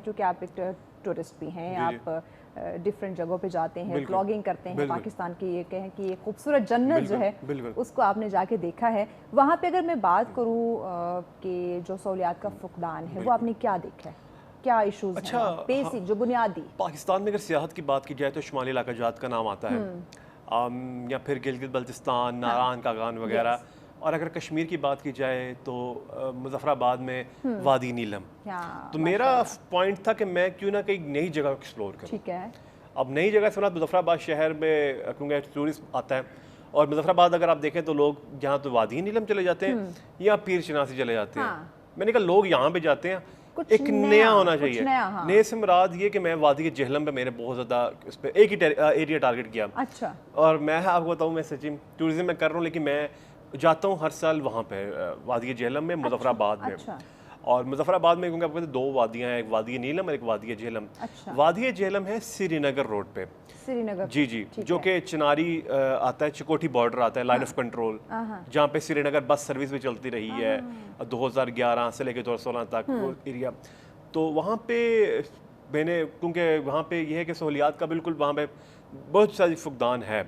چونکہ آپ ایک ٹورسٹ بھی ہیں, آپ ڈفرینٹ جگہوں پہ جاتے ہیں, بلاگنگ کرتے ہیں, پاکستان کی یہ کہیں کہ یہ خوبصورت جنت جو ہے اس کو آپ نے جا کے دیکھا ہے. وہاں پہ اگر میں بات کروں کہ جو سہولیات کا فقدان ہے وہ آپ نے کیا دیکھا ہے, کیا ایشوز ہیں بیسک جو بنیادی؟ پاکستان میں اگر سیاحت کی بات کی جائے تو شمالی علاقہ جات کا نام آتا ہے, یا پھر گلگت بلتستان, ناران کاغان وغیرہ. اور اگر کشمیر کی بات کی جائے تو مظفر آباد میں وادی نیلم. تو میرا پوائنٹ تھا کہ میں کیوں نہ کئی نئی جگہ ایکسپلور کروں. ٹھیک ہے. اب نئی جگہ سے مظفر آباد شہر میں کیونکہ ٹورسٹ آتا ہے, اور مظفر آباد اگر آپ دیکھیں تو لوگ یہاں تو وادی نیلم چلے جاتے ہیں یا پیر چناسی چلے جاتے ہیں. میں نے کہا لوگ یہاں پہ جاتے ہیں, ایک نیا ہونا چاہیے. نئے سے مراد یہ کہ میں وادی جہلم پہ میں نے بہت زیادہ اس پہ ایک ہی ایریا ٹارگٹ کیا. اچھا. اور میں آپ کو بتاؤں, میں سچی ٹورزم میں کر رہا ہوں, لیکن میں جاتا ہوں ہر سال وہاں پہ وادی جہلم میں, مظفر آباد میں. اور مظفر آباد میں کیونکہ آپ کو دو وادیاں ہیں, ایک وادی نیلم اور ایک وادی جہلم. وادی جہلم ہے سری نگر روڈ پہ. جی جو کہ چناری آتا ہے, چکوٹھی بارڈر آتا ہے, لائن آف کنٹرول, جہاں پہ سری نگر بس سروس بھی چلتی رہی ہے 2011 سے لے کے 2016 تک وہ ایریا. تو وہاں پہ میں نے, کیونکہ وہاں پہ یہ ہے کہ سہولیات کا بالکل وہاں پہ بہت ساری فقدان ہے.